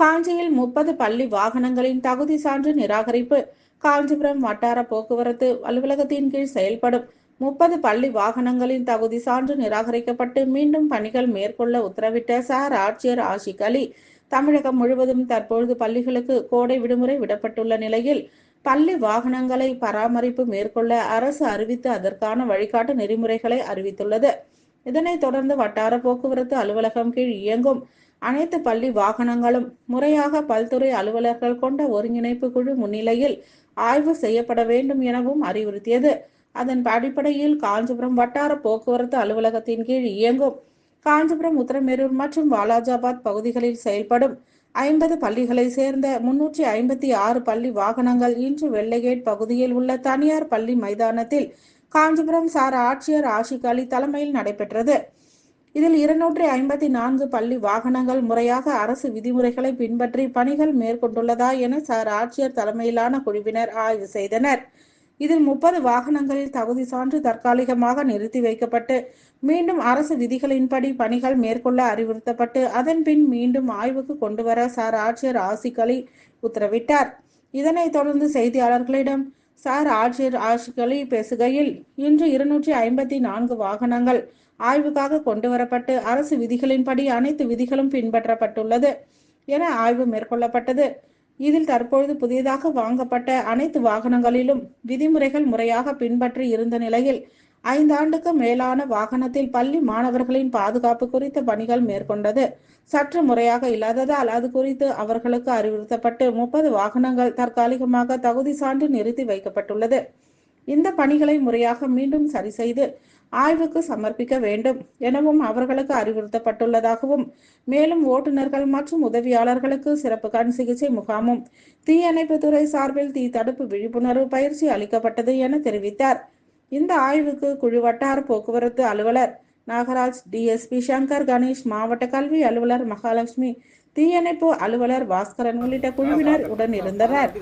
காஞ்சியில் 30 பள்ளி வாகனங்களின் தகுதி சான்று நிராகரிப்பு. காஞ்சிபுரம் வட்டார போக்குவரத்து அலுவலகத்தின் கீழ் செயல்படும் 30 பள்ளி வாகனங்களின் தகுதி சான்று நிராகரிக்கப்பட்டு மீண்டும் பணிகள் மேற்கொள்ள உத்தரவிட்ட சார் ஆட்சியர் ஆஷிக் அலி, தமிழகம் முழுவதும் தற்பொழுது பள்ளிகளுக்கு கோடை விடுமுறை விடப்பட்டுள்ள நிலையில் பள்ளி வாகனங்களை பராமரிப்பு மேற்கொள்ள அரசு அறிவித்து அதற்கான வழிகாட்டு நெறிமுறைகளை அறிவித்துள்ளது. இதனைத் தொடர்ந்து வட்டார போக்குவரத்து அலுவலகம் கீழ் இயங்கும் அனைத்து பள்ளி வாகனங்களும் முறையாக பல்துறை அலுவலர்கள் கொண்ட ஒருங்கிணைப்பு குழு முன்னிலையில் ஆய்வு செய்யப்பட வேண்டும் எனவும் அறிவுறுத்தியது. அதன் அடிப்படையில் காஞ்சிபுரம் வட்டார போக்குவரத்து அலுவலகத்தின் கீழ் இயங்கும் காஞ்சிபுரம், உத்தரமேரூர் மற்றும் வாலாஜாபாத் பகுதிகளில் செயல்படும் 50 பள்ளிகளை சேர்ந்த 356 பள்ளி வாகனங்கள் இன்று வெள்ளைகேட் பகுதியில் உள்ள தனியார் பள்ளி மைதானத்தில் காஞ்சிபுரம் சார் ஆட்சியர் ஆஷிக் அலி தலைமையில் நடைபெற்றது. இதில் 254 பள்ளி வாகனங்கள் முறையாக அரசு விதிமுறைகளை பின்பற்றி பணிகள் மேற்கொண்டுள்ளதா என சார் ஆட்சியர் தலைமையிலான குழுவினர் ஆய்வு செய்தனர். இதில் 30 வாகனங்களில் தகுதி சான்று தற்காலிகமாக நிறுத்தி வைக்கப்பட்டு மீண்டும் அரசு விதிகளின்படி பணிகள் மேற்கொள்ள அறிவுறுத்தப்பட்டு அதன் பின் மீண்டும் ஆய்வுக்கு கொண்டுவர சார் ஆட்சியர் ஆஷிக் அலி உத்தரவிட்டார். இதனைத் தொடர்ந்து செய்தியாளர்களிடம் சார் ஆட்சியர் ஆஷிக் அலி பேசுகையில், இன்று 254 வாகனங்கள் ஆய்வுக்காக கொண்டுவரப்பட்டு அரசு விதிகளின்படி அனைத்து விதிகளும் பின்பற்றப்பட்டுள்ளது என ஆய்வு மேற்கொள்ளப்பட்டது. இதில் தற்பொழுது புதியதாக வாங்கப்பட்ட அனைத்து வாகனங்களிலும் விதிமுறைகள் முறையாக பின்பற்றி இருந்த நிலையில் 5 ஆண்டுக்கு மேலான வாகனத்தில் பள்ளி மாணவர்களின் பாதுகாப்பு குறித்த பணிகள் மேற்கொண்டது சற்று முறையாக இல்லாததால் அது குறித்து அவர்களுக்கு அறிவுறுத்தப்பட்டு 30 வாகனங்கள் தற்காலிகமாக தகுதி சான்று நிறுத்தி வைக்கப்பட்டுள்ளது. இந்த பணிகளை முறையாக மீண்டும் சரி செய்து ஆய்வுக்கு சமர்ப்பிக்க வேண்டும் எனவும் அவர்களுக்கு அறிவுறுத்தப்பட்டுள்ளதாகவும், மேலும் ஓட்டுநர்கள் மற்றும் உதவியாளர்களுக்கு சிறப்பு கண் சிகிச்சை முகாமும் தீயணைப்புத்துறை சார்பில் தீ தடுப்பு விழிப்புணர்வு பயிற்சி அளிக்கப்பட்டது என தெரிவித்தார். இந்த ஆய்வுக்கு குழு வட்டார போக்குவரத்து அலுவலர் நாகராஜ், டிஎஸ்பி சங்கர் கணேஷ், மாவட்ட கல்வி அலுவலர் மகாலட்சுமி, தீயணைப்பு அலுவலர் பாஸ்கரன் உள்ளிட்ட குழுவினர் உடன் இருந்தனர்.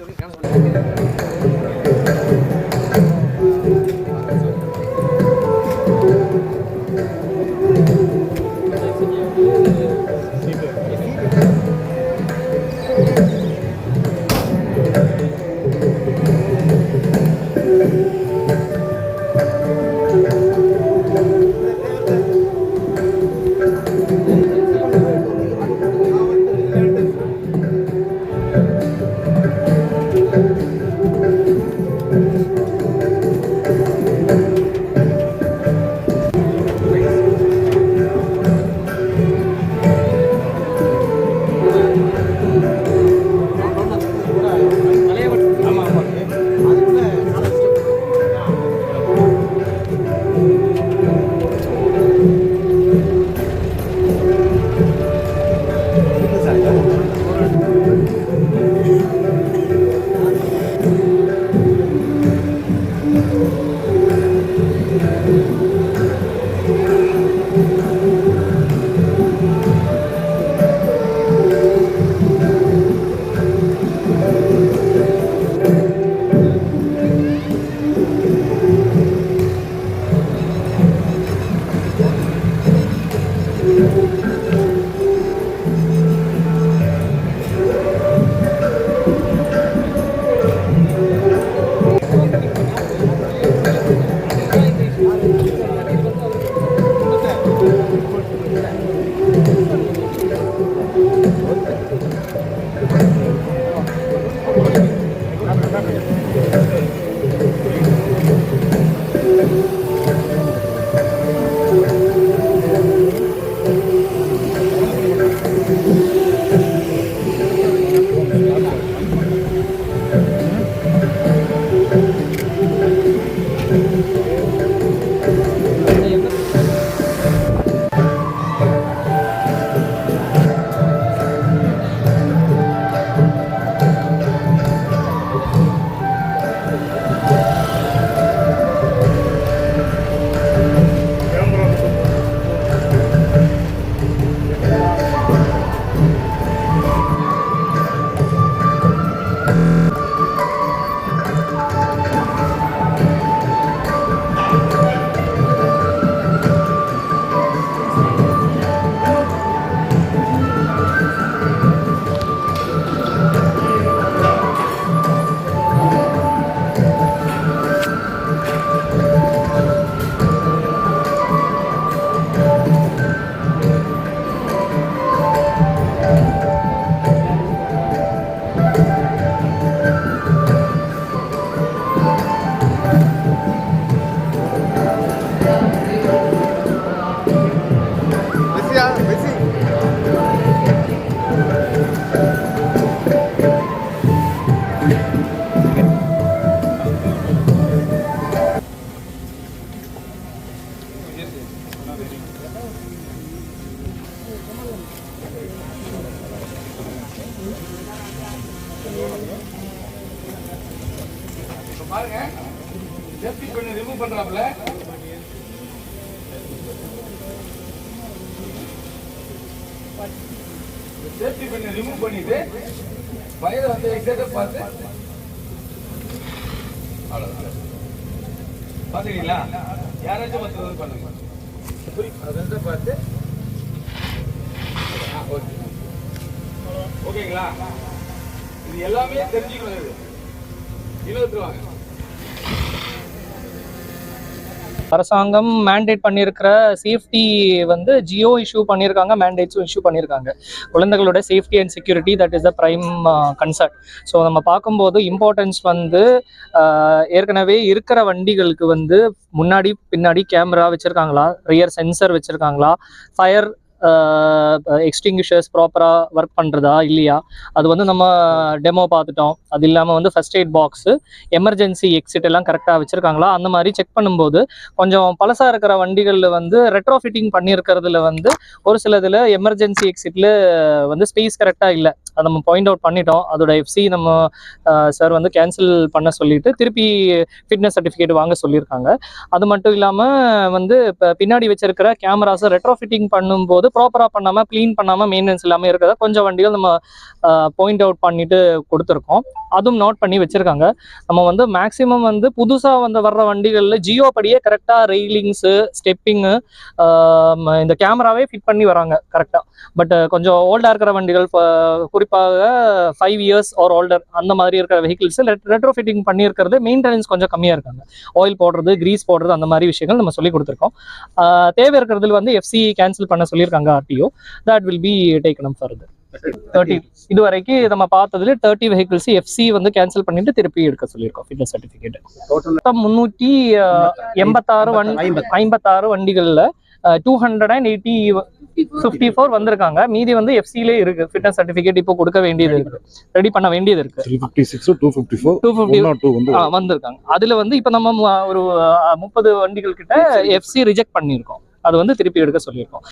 பாருங்க, சேஃப்டி பண்ணி ரிமூவ் பண்றாப்ல. சேஃப்டி பண்ணி ரிமூவ் பண்ணிட்டு ஃபயர் வந்து எக்ஸாக்டா பார்த்து அவ்வளவுதான். பாத்தீங்களா? யாராச்சும் மற்ற பண்ணுங்க, அதை பார்த்து ஓகேங்களா? இது எல்லாமே தெரிஞ்சுக்கணும். இருபத்துருவாங்க. அரசாங்கம் மேண்டேட் பண்ணியிருக்கிற சேஃப்டி வந்து ஜியோ இஷ்யூ பண்ணியிருக்காங்க, மேண்டேட்ஸும் இஷ்யூ பண்ணியிருக்காங்க. குழந்தைகளோட safety and security, that is the prime concern. So நம்ம பார்க்கும்போது இம்பார்ட்டன்ஸ் வந்து ஏற்கனவே இருக்கிற வண்டிகளுக்கு வந்து முன்னாடி பின்னாடி கேமரா வச்சுருக்காங்களா, ரியர் சென்சர் வச்சுருக்காங்களா, ஃபயர் எக்ஸ்டிங்விஷர்ஸ் ப்ராப்பராக ஒர்க் பண்ணுறதா இல்லையா, அது வந்து நம்ம டெமோ பார்த்துட்டோம். அது இல்லாமல் வந்து first eight box, emergency exit எல்லாம் கரெக்டாக வச்சுருக்காங்களா, அந்த மாதிரி செக் பண்ணும்போது கொஞ்சம் பழசாக இருக்கிற வண்டிகளில் வந்து ரெட்ரோஃபிட்டிங் பண்ணியிருக்கிறதுல வந்து ஒரு சிலதில் எமர்ஜென்சி எக்ஸிட்டில் வந்து ஸ்பேஸ் கரெக்டாக இல்லை. அதை நம்ம பாயிண்ட் அவுட் பண்ணிட்டோம். அதோட எஃப்சி நம்ம சார் வந்து கேன்சல் பண்ண சொல்லிட்டு திருப்பி ஃபிட்னஸ் சர்டிஃபிகேட் வாங்க சொல்லியிருக்காங்க. அது மட்டும் இல்லாமல் வந்து இப்போ பின்னாடி வச்சிருக்கிற கேமராஸை ரெட்ரோஃபிட்டிங் பண்ணும்போது ப்ராப்பராக பண்ணாமல், க்ளீன் பண்ணாமல், மெயின்டெனன்ஸ் இல்லாமல் இருக்கிறத கொஞ்சம் வண்டிகள் நம்ம பாயிண்ட் அவுட் பண்ணிட்டு கொடுத்துருக்கோம். அதுவும் நோட் பண்ணி வச்சிருக்காங்க. நம்ம வந்து மேக்ஸிமம் வந்து புதுசாக வந்து வர்ற வண்டிகளில் ஜியோ படியே கரெக்டாக ரெயிலிங்ஸு, ஸ்டெப்பிங்கு, இந்த கேமராவே ஃபிட் பண்ணி வராங்க கரெக்டாக. பட் கொஞ்சம் ஓல்டாக இருக்கிற வண்டிகள், குறிப்பாக 5 years ஆர் ஓல்டர் அந்த மாதிரி இருக்கிற வெஹிக்கிள்ஸ் ரெட்ரோஃபிட்டிங் பண்ணியிருக்கிறது மெயின்டெனன்ஸ் கொஞ்சம் கம்மியாக இருக்காங்க. ஆயில் போடுறது, கிரீஸ் போடுறது, அந்த மாதிரி விஷயங்கள் நம்ம சொல்லி கொடுத்துருக்கோம். தேவை இருக்கிறதுல வந்து எஃப்சி கேன்சல் பண்ண சொல்லியிருக்காங்க RTO. That will be taken up further. 30 இது வரைக்கும் நம்ம பார்த்ததுல 30 வெஹிக்கிள்ஸ் எஃப்சி வந்து கேன்சல் பண்ணிட்டு திருப்பி எடுக்க சொல்லியிருக்கோம் ஃபிட்னஸ் சர்டிஃபிகேட். 356 வண்டிகள்ல 254 வந்திருக்காங்க. மீதி வந்து எஃப்சிலே இருக்கு. ஃபிட்னஸ் சர்டிஃபிகேட் இப்போ கொடுக்க வேண்டியது இருக்கு, ரெடி பண்ண வேண்டியது இருக்கு. 250 வந்திருக்காங்க. அதுல வந்து இப்போ நம்ம ஒரு 30 வண்டிகள் கிட்ட எஃப்சி ரிஜெக்ட் பண்ணியிருக்கோம். அது வந்து திருப்பி எடுக்க சொல்லியிருக்கோம்.